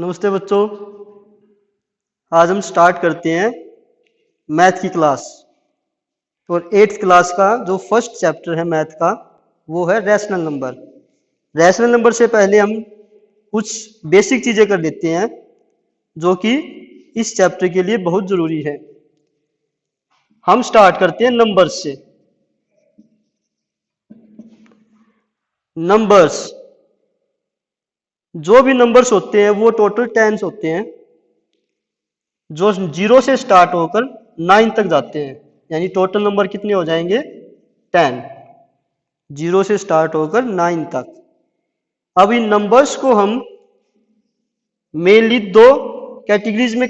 नमस्ते बच्चों। आज हम स्टार्ट करते हैं मैथ की क्लास। और 8th क्लास का जो फर्स्ट चैप्टर है मैथ का वो है रैशनल नंबर। रैशनल नंबर से पहले हम कुछ बेसिक चीज़ें कर लेते हैं जो कि इस चैप्टर के लिए बहुत ज़रूरी है। हम स्टार्ट करते हैं नंबर्स से। नंबर्स, जो भी नंबर्स होते हैं वो टोटल 10 होते हैं जो 0 से स्टार्ट होकर 9 तक जाते हैं। यानी टोटल नंबर कितने हो जाएंगे? 10, 0 से स्टार्ट होकर 9 तक। अब इन नंबर्स को हम मेनली दो कैटेगरीज में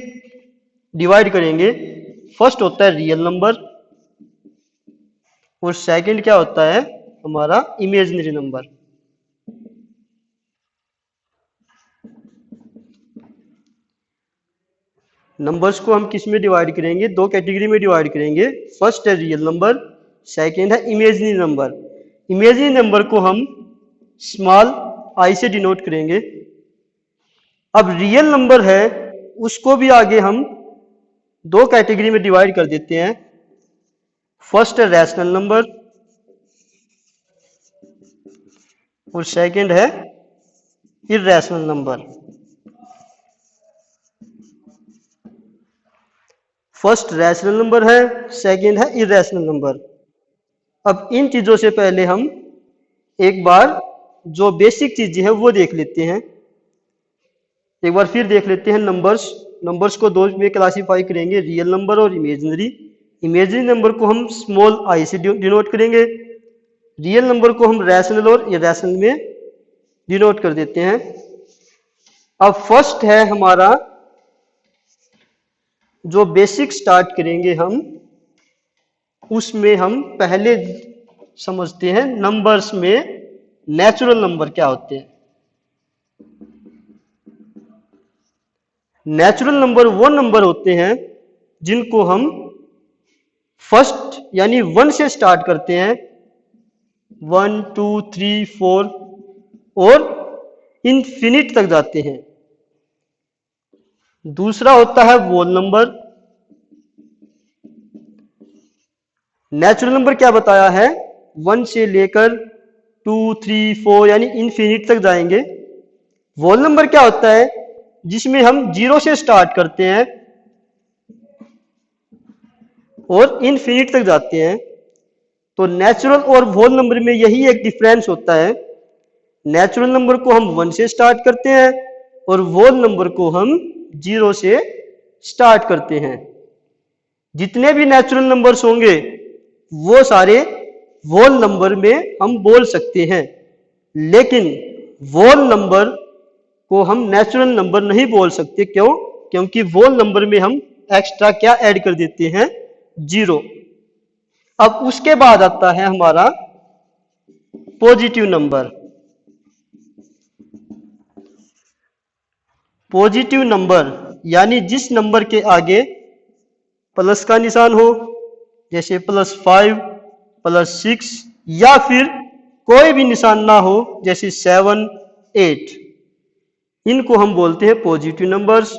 डिवाइड करेंगे। फर्स्ट होता है रियल नंबर और सेकंड क्या होता है हमारा इमेजिनरी नंबर। नंबर्स को हम किस में डिवाइड करेंगे? दो कैटेगरी में डिवाइड करेंगे। फर्स्ट है रियल नंबर, सेकंड है इमेजिनरी नंबर। इमेजिनरी नंबर को हम स्मॉल आई से डिनोट करेंगे। अब रियल नंबर है उसको भी आगे हम दो कैटेगरी में डिवाइड कर देते हैं। फर्स्ट है रैशनल नंबर और सेकंड है irrational number. First rational number है, सेकंड है इररेशनल नंबर। अब इन चीजों से पहले हम एक बार जो बेसिक चीजें हैं वो देख लेते हैं। एक बार फिर देख लेते हैं नंबर्स को दो में क्लासीफाई करेंगे, रियल नंबर और इमेजिनरी। इमेजिनरी नंबर को हम स्मॉल आई से डिनोट करेंगे, रियल नंबर को हम रैशनल और इररेशनल में डिनोट कर देते हैं। अब फर्स्ट है हमारा जो बेसिक स्टार्ट करेंगे हम, उसमें हम पहले समझते हैं नंबर्स में नेचुरल नंबर क्या होते हैं। नेचुरल नंबर वो नंबर होते हैं जिनको हम फर्स्ट यानी 1 से स्टार्ट करते हैं, 1 2 3 4 और इनफिनिट तक जाते हैं। दूसरा होता है होल नंबर। नेचुरल नंबर क्या बताया है? 1 से लेकर 2 3 4 यानी इनफिनिट तक जाएंगे। होल नंबर क्या होता है? जिसमें हम 0 से स्टार्ट करते हैं और इनफिनिट तक जाते हैं। तो नेचुरल और होल नंबर में यही एक डिफरेंस होता है। नेचुरल नंबर को हम 1 से स्टार्ट करते हैं और होल नंबर को हम 0 से स्टार्ट करते हैं। जितने भी नेचुरल नंबर्स होंगे वो सारे होल नंबर में हम बोल सकते हैं, लेकिन होल नंबर को हम नेचुरल नंबर नहीं बोल सकते। क्यों? क्योंकि होल नंबर में हम एक्स्ट्रा क्या ऐड कर देते हैं? 0। अब उसके बाद आता है हमारा पॉजिटिव नंबर। पॉजिटिव नंबर यानी जिस नंबर के आगे प्लस का निशान हो, जैसे +5, +6 या फिर कोई भी निशान ना हो जैसे 7 8, इनको हम बोलते हैं पॉजिटिव नंबर्स।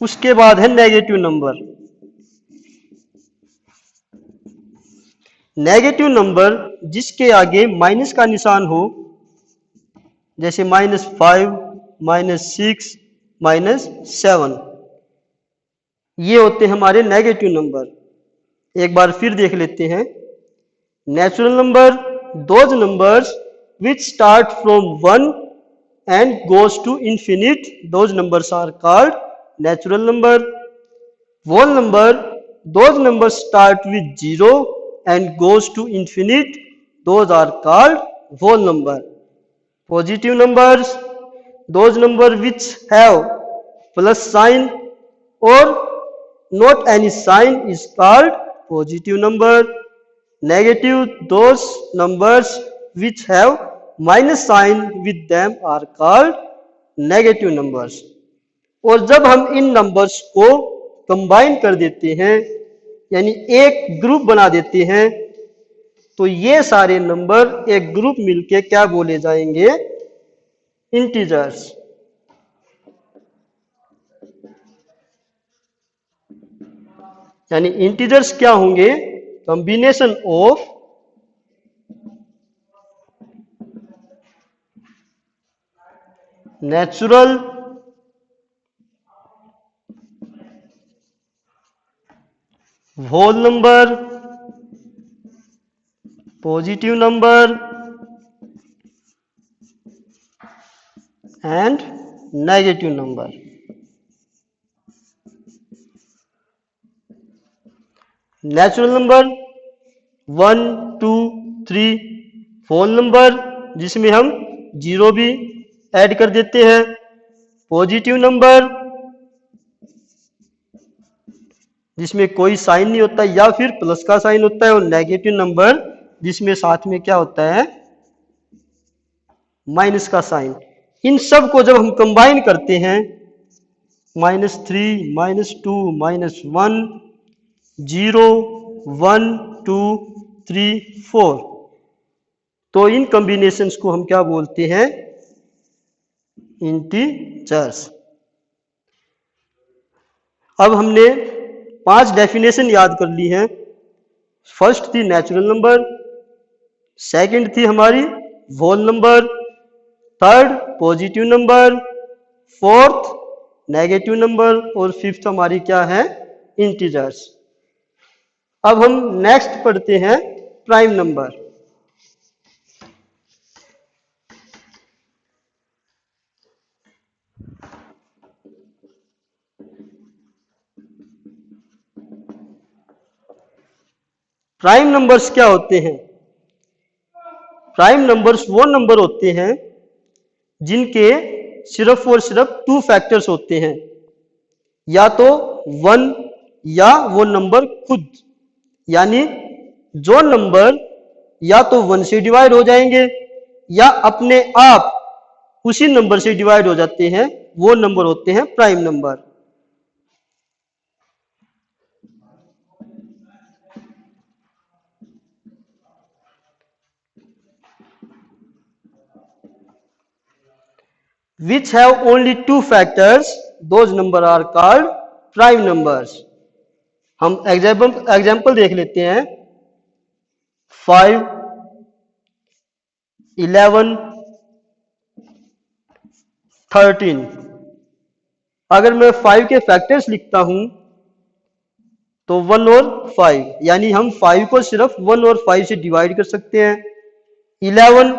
उसके बाद है नेगेटिव नंबर। नेगेटिव नंबर जिसके आगे माइनस का निशान हो, जैसे -5, -6, -7, ये होते हैं हमारे नेगेटिव नंबर। एक बार फिर देख लेते हैं। Natural number, those numbers which start from 1 and goes to infinite, those numbers are called natural number. Whole number, those numbers start with 0 and goes to infinite, those are called whole number. Positive numbers, those numbers which have plus sign or not any sign is called positive number. Negative, those numbers which have minus sign with them are called negative numbers. और जब हम इन numbers को combine कर देते हैं यानी एक group बना देते हैं, तो ये सारे नंबर एक ग्रुप मिलके क्या बोले जाएंगे? इंटीजर्स। यानी इंटीजर्स क्या होंगे, combination of natural whole number, positive number and negative number. Natural number 1 2 3, whole number जिसमें हम जीरो भी ऐड कर देते हैं, पॉजिटिव नंबर जिसमें कोई साइन नहीं होता या फिर प्लस का साइन होता है, और नेगेटिव नंबर जिसमें साथ में क्या होता है, माइनस का साइन। इन सब को जब हम कंबाइन करते हैं, -3 -2 -1 0 1 2 3 4, तो इन कॉम्बिनेशंस को हम क्या बोलते हैं, इंटीजर्स। अब हमने 5 डेफिनेशन याद कर ली हैं। फर्स्ट थी नेचुरल नंबर, सेकंड थी हमारी whole number, third positive number, fourth negative number, और फिफ्थ हमारी क्या है, इंटीजर्स। अब हम नेक्स्ट पढ़ते हैं प्राइम नंबर। प्राइम नंबर्स क्या होते हैं? प्राइम नंबर्स वो नंबर होते हैं जिनके सिर्फ और सिर्फ 2 फैक्टर्स होते हैं, या तो 1 या वो नंबर खुद, यानी जो नंबर या तो 1 से डिवाइड हो जाएंगे या अपने आप उसी नंबर से डिवाइड हो जाते हैं, वो नंबर होते हैं prime number. which have only 2 factors, those number are called prime numbers। हम एग्जाम्पल देख लेते हैं। 5 11 13। अगर मैं 5 के फैक्टर्स लिखता हूं तो 1 और 5, यानी हम 5 को सिर्फ 1 और 5 से डिवाइड कर सकते हैं। 11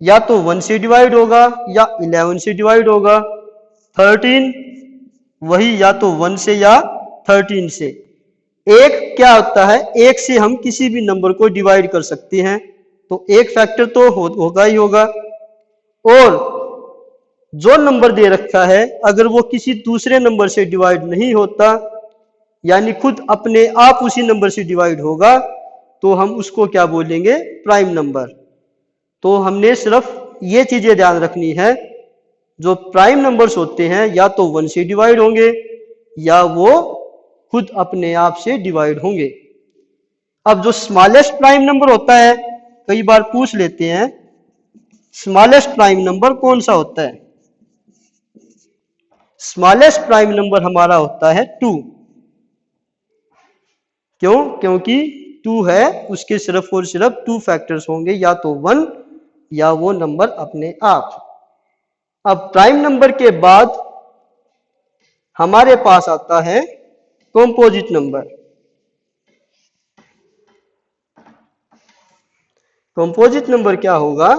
या तो 1 से डिवाइड होगा या 11 से डिवाइड होगा। 13 वही या तो 1 से या 13 से। एक क्या होता है, एक से हम किसी भी नंबर को डिवाइड कर सकते हैं, तो एक फैक्टर तो होगा ही होगा। और जो नंबर दे रखा है अगर वो किसी दूसरे नंबर से डिवाइड नहीं होता, यानी खुद अपने आप उसी नंबर से डिवाइड होगा, तो हम उसको क्या बोलेंगे, प्राइम नंबर। तो हमने सिर्फ ये चीजें ध्यान रखनी है, जो प्राइम नंबर्स होते हैं या तो 1 से डिवाइड होंगे या वो खुद अपने आप से डिवाइड होंगे। अब जो स्मॉलेस्ट प्राइम नंबर होता है, कई बार पूछ लेते हैं स्मॉलेस्ट प्राइम नंबर कौन सा होता है। स्मॉलेस्ट प्राइम नंबर हमारा होता है 2। क्यों? क्योंकि 2 है, उसके सिर्फ और सिर्फ 2 फैक्टर्स होंगे, या तो 1 या वो नंबर अपने आप। अब प्राइम नंबर के बाद हमारे पास आता है कंपोजिट नंबर। कंपोजिट नंबर क्या होगा,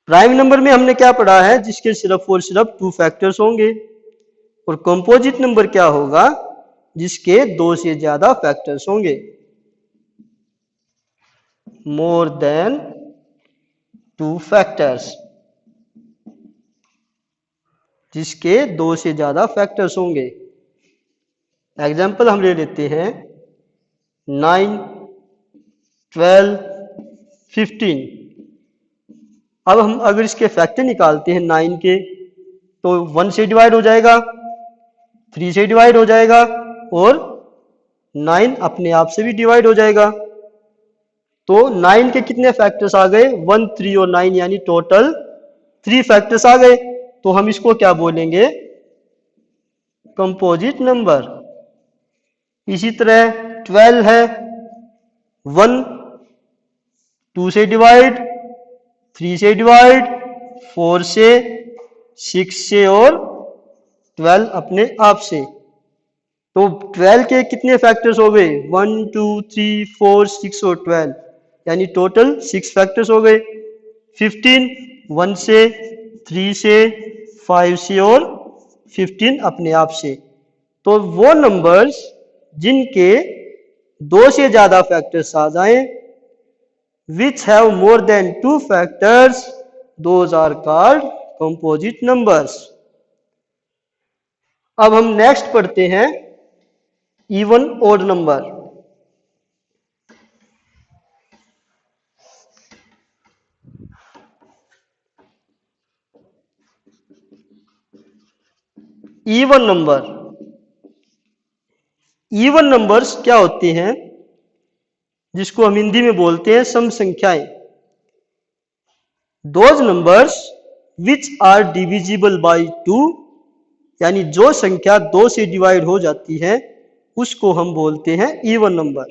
प्राइम नंबर में हमने क्या पढ़ा है, जिसके सिर्फ और सिर्फ 2 फैक्टर्स होंगे। और कंपोजिट नंबर क्या होगा, जिसके 2 से ज्यादा फैक्टर्स होंगे, मोर देन 2 फैक्टर्स, जिसके 2 से ज्यादा फैक्टर्स होंगे। एग्जाम्पल हम ले लेते हैं 9 12 15। अब हम अगर इसके फैक्टर निकालते हैं 9 के, तो 1 से डिवाइड हो जाएगा, 3 से डिवाइड हो जाएगा, और 9 अपने आप से भी डिवाइड हो जाएगा। तो 9 के कितने फैक्टर्स आ गए, 1 3 और 9, यानी टोटल 3 फैक्टर्स आ गए, तो हम इसको क्या बोलेंगे? Composite number. इसी तरह 12 है, 1 2 से डिवाइड, 3 से डिवाइड, 4 से, 6 से और 12 अपने आप से। तो 12 के कितने फैक्टर्स हो गए? 1 2 3 4 6 और 12, यानी टोटल 6 फैक्टर्स हो गए। 15 1 से, 3 से, 5 से और 15 अपने आप से। तो वो नंबर्स जिनके 2 से ज्यादा फैक्टर्स आ जाएं, which have more than 2 factors, those are called composite numbers. अब हम नेक्स्ट पढ़ते हैं even odd number. Even number, even numbers क्या होते हैं? जिसको हम हिंदी में बोलते हैं सम संख्याएं। Those numbers which are divisible by 2, यानी जो संख्या 2 से डिवाइड हो जाती है उसको हम बोलते हैं इवन नंबर।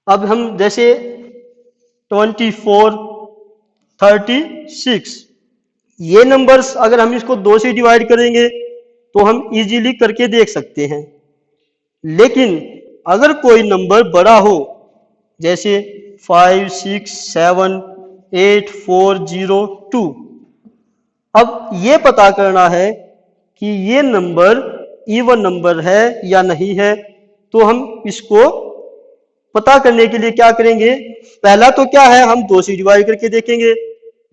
अब हम जैसे 24 36, ये नंबर्स अगर हम इसको 2 से डिवाइड करेंगे तो हम इजीली करके देख सकते हैं। लेकिन अगर कोई नंबर बड़ा हो, जैसे 5 6 7 8 4 0 2, अब ये पता करना है कि ये नंबर इवन नंबर है या नहीं है। तो हम इसको पता करने के लिए क्या करेंगे? पहला तो क्या है, हम 2 से डिवाइड करके देखेंगे,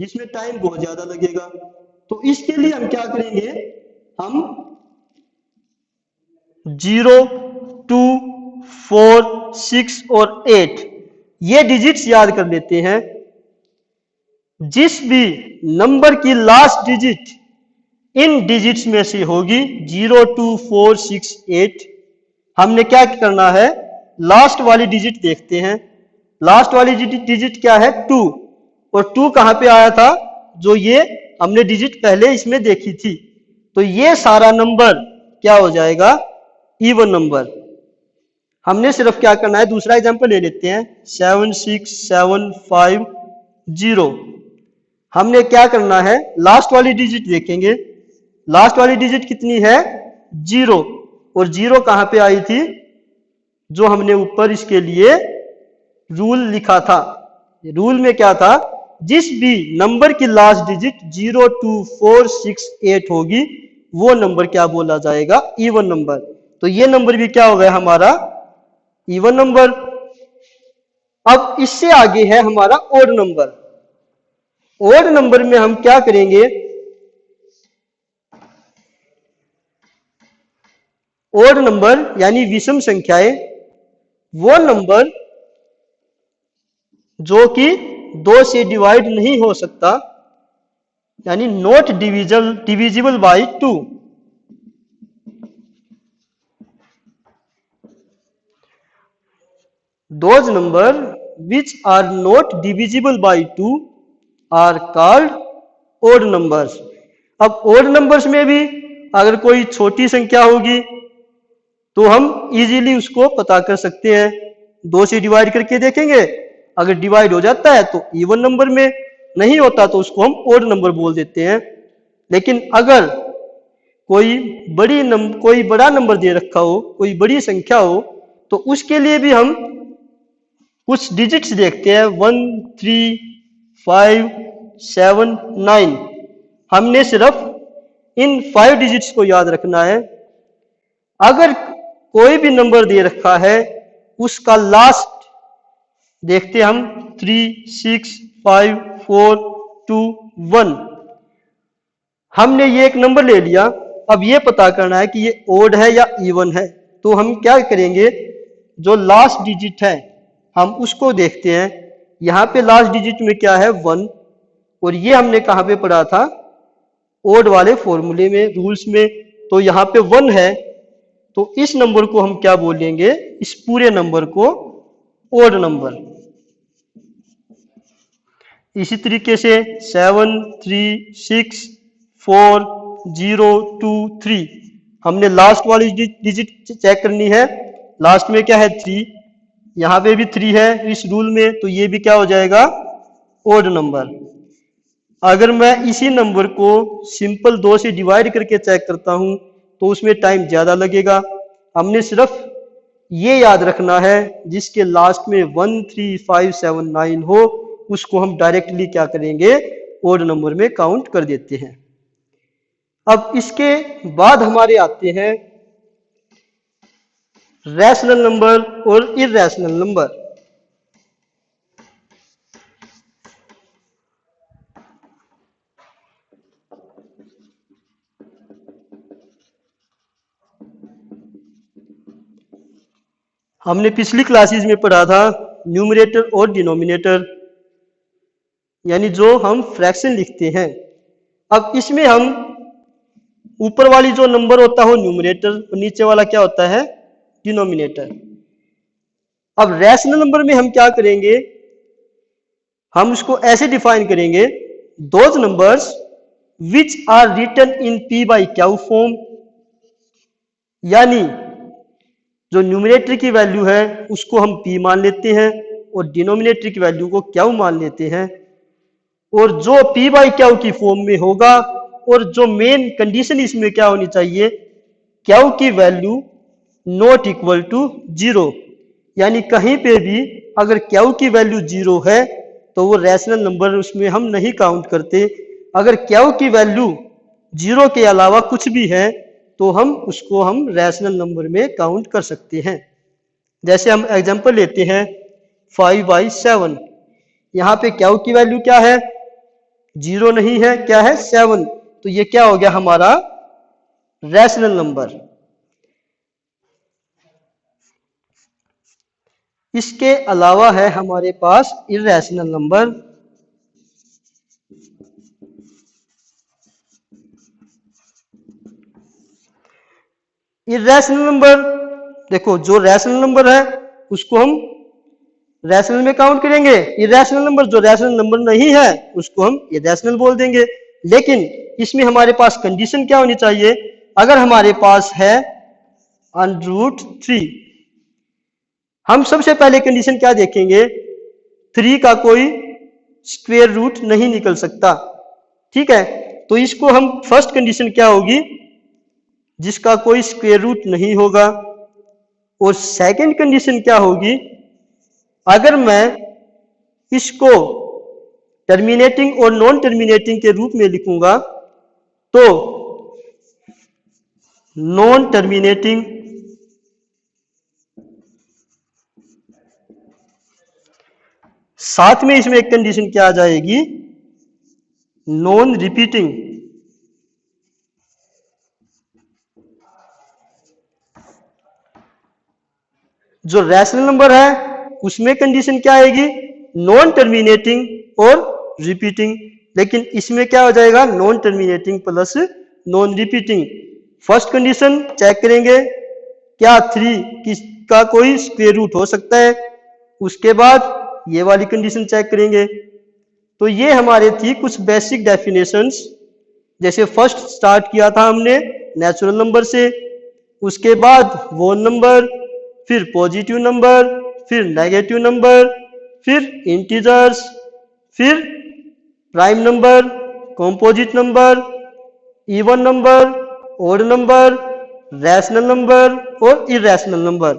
जिसमें टाइम बहुत ज्यादा लगेगा। तो इसके लिए हम क्या करेंगे? हम 0 2 4 6 और 8 ये डिजिट्स याद कर लेते हैं। जिस भी नंबर की लास्ट डिजिट इन डिजिट्स में से होगी 0 2 4 6 8, हमने क्या करना है? लास्ट वाली डिजिट देखते हैं। लास्ट वाली डिजिट क्या है? 2। और 2 कहां पे आया था? जो ये हमने डिजिट पहले इसमें देखी थी। तो ये सारा नंबर क्या हो जाएगा? Even number. हमने सिर्फ क्या करना है? दूसरा एग्जांपल ले लेते हैं, 7 6 7 5 0। हमने क्या करना है? लास्ट वाली डिजिट देखेंगे। लास्ट वाली डिजिट कितनी है? 0। और 0 कहां पे आई थी? जो हमने ऊपर इसके लिए रूल लिखा था। रूल में क्या था? जिस भी नंबर की लास्ट डिजिट 0 2 4 6 8 होगी वो नंबर क्या बोला जाएगा? Even number. तो ये नंबर भी क्या हो गया हमारा? Even number. अब इससे आगे है हमारा ओड नंबर। ओड नंबर में हम क्या करेंगे? ओड नंबर यानी विषम संख्याएं, वो नंबर जो कि 2 से डिवाइड नहीं हो सकता, यानी not divisible by 2। Those number which are not divisible by 2 are called odd numbers. अब odd numbers में भी अगर कोई छोटी संख्या होगी तो हम इजीली उसको पता कर सकते हैं। 2 से डिवाइड करके देखेंगे, अगर डिवाइड हो जाता है तो इवन नंबर में, नहीं होता तो उसको हम ओड नंबर बोल देते हैं। लेकिन अगर कोई बड़ा नंबर दे रखा हो, कोई बड़ी संख्या हो, तो उसके लिए भी हम कुछ डिजिट्स देखते हैं, 1 3 5 7 9। हमने सिर्फ इन 5 डिजिट्स को याद रखना है। अगर कोई भी नंबर दे रखा है उसका लास्ट देखते हैं हम 3 6 5 4 2 1। हमने ये एक नंबर ले लिया, अब ये पता करना है कि ये ओड है या इवन है। तो हम क्या करेंगे? जो लास्ट डिजिट है हम उसको देखते हैं। यहां पे लास्ट डिजिट में क्या है? 1। और ये हमने कहां पे पढ़ा था? ओड वाले फॉर्मूले में, रूल्स में। तो यहां पे 1 है, तो इस नंबर को हम क्या बोलेंगे, इस पूरे नंबर को ओड नंबर। इसी तरीके से 7 3 6 4 0 2 3 हमने लास्ट वाली डिजिट चेक करनी है। लास्ट में क्या है 3, यहां पे भी 3 है इस रूल में, तो ये भी क्या हो जाएगा ओड नंबर। अगर मैं इसी नंबर को सिंपल 2 से डिवाइड करके चेक करता हूं तो उसमें टाइम ज्यादा लगेगा। हमने सिर्फ ये याद रखना है जिसके लास्ट में 1 3 5 7 9 हो उसको हम डायरेक्टली क्या करेंगे ओड नंबर में काउंट कर देते हैं। अब इसके बाद हमारे आते हैं रैशनल नंबर और इर्रेशनल नंबर। हमने पिछली क्लासेस में पढ़ा था न्यूमरेटर और डिनोमिनेटर, यानी जो हम फ्रैक्शन लिखते हैं। अब इसमें हम ऊपर वाली जो नंबर होता है वो न्यूमरेटर और नीचे वाला क्या होता है डिनोमिनेटर। अब रैशनल नंबर में हम क्या करेंगे, हम उसको ऐसे डिफाइन करेंगे those numbers which are written in P by Q form, यानी जो न्यूमरेटर की वैल्यू है उसको हम p मान लेते हैं और डिनोमिनेटर की वैल्यू को क्यू मान लेते हैं, और जो p बाई क्यू की फॉर्म में होगा, और जो मेन कंडीशन इसमें क्या होनी चाहिए क्यू की वैल्यू नॉट इक्वल टू 0, यानी कहीं पे भी अगर क्यू की वैल्यू 0 है तो वो रैशनल नंबर उसमें हम नहीं काउंट करते। अगर क्यू की वैल्यू 0 के अलावा कुछ भी है तो हम रैशनल नंबर में काउंट कर सकते हैं। जैसे हम एग्जांपल लेते हैं 5/7, यहां पे क्यू की वैल्यू क्या है 0 नहीं है, क्या है 7, तो ये क्या हो गया हमारा रैशनल नंबर। इसके अलावा है हमारे पास इर्रेशनल नंबर। इर्रेशनल नंबर देखो, जो रैशनल नंबर है उसको हम रैशनल में काउंट करेंगे, इर्रेशनल नंबर जो रैशनल नंबर नहीं है उसको हम इर्रेशनल बोल देंगे। लेकिन इसमें हमारे पास कंडीशन क्या होनी चाहिए, अगर हमारे पास है √3, हम सबसे पहले कंडीशन क्या देखेंगे 3 का कोई स्क्वायर रूट नहीं निकल सकता, ठीक है। तो इसको हम फर्स्ट कंडीशन क्या होगी जिसका कोई स्क्वायर रूट नहीं होगा, और सेकंड कंडीशन क्या होगी अगर मैं इसको टर्मिनेटिंग और नॉन टर्मिनेटिंग के रूप में लिखूंगा तो नॉन टर्मिनेटिंग साथ में इसमें एक कंडीशन क्या आ जाएगी नॉन रिपीटिंग। जो रैशनल नंबर है उसमें कंडीशन क्या आएगी नॉन टर्मिनेटिंग और रिपीटिंग, लेकिन इसमें क्या हो जाएगा non terminating plus non repeating. First condition check करेंगे क्या 3 किसका कोई स्क्वायर रूट हो सकता है, उसके बाद ये वाली कंडीशन चेक करेंगे। तो ये हमारे थी कुछ बेसिक डेफिनेशंस। जैसे फर्स्ट स्टार्ट किया था हमने नेचुरल नंबर से, उसके बाद वोन नंबर, फिर पॉजिटिव नंबर, फिर नेगेटिव नंबर, फिर इंटीजर्स, फिर prime number, composite number, even number, odd number, rational number और इर्रेशनल नंबर।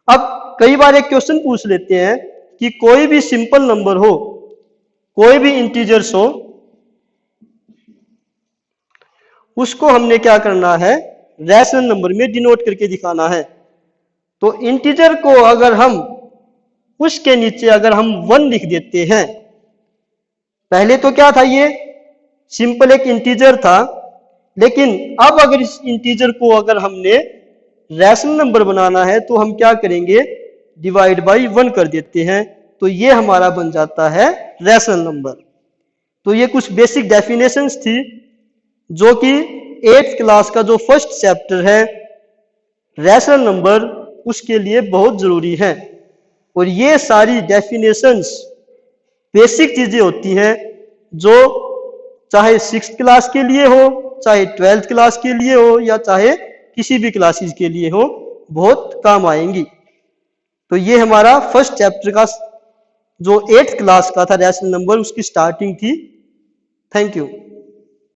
अब कई बार एक क्वेश्चन पूछ लेते हैं कि कोई भी सिंपल नंबर हो, कोई भी इंटीजर्स हो, उसको हमने क्या करना है रैशनल नंबर में डिनोट करके दिखाना है। तो इंटीजर को अगर हम उसके नीचे अगर हम 1 लिख देते हैं, पहले तो क्या था ये सिंपल एक इंटीजर था, लेकिन अब अगर इस इंटीजर को अगर हमने रैशनल नंबर बनाना है तो हम क्या करेंगे डिवाइड बाय 1 कर देते हैं, तो ये हमारा बन जाता है रैशनल नंबर। तो ये कुछ बेसिक डेफिनेशंस थी जो कि 8th क्लास का जो फर्स्ट चैप्टर है रैशनल नंबर उसके लिए बहुत जरूरी है। और ये सारी डेफिनेशंस बेसिक चीजें होती हैं जो चाहे 6th क्लास के लिए हो, चाहे 12th क्लास के लिए हो, या चाहे किसी भी क्लासेस के लिए हो, बहुत काम आएंगी। तो ये हमारा फर्स्ट चैप्टर का जो 8th क्लास का था रैशनल नंबर, उसकी स्टार्टिंग थी। Thank you.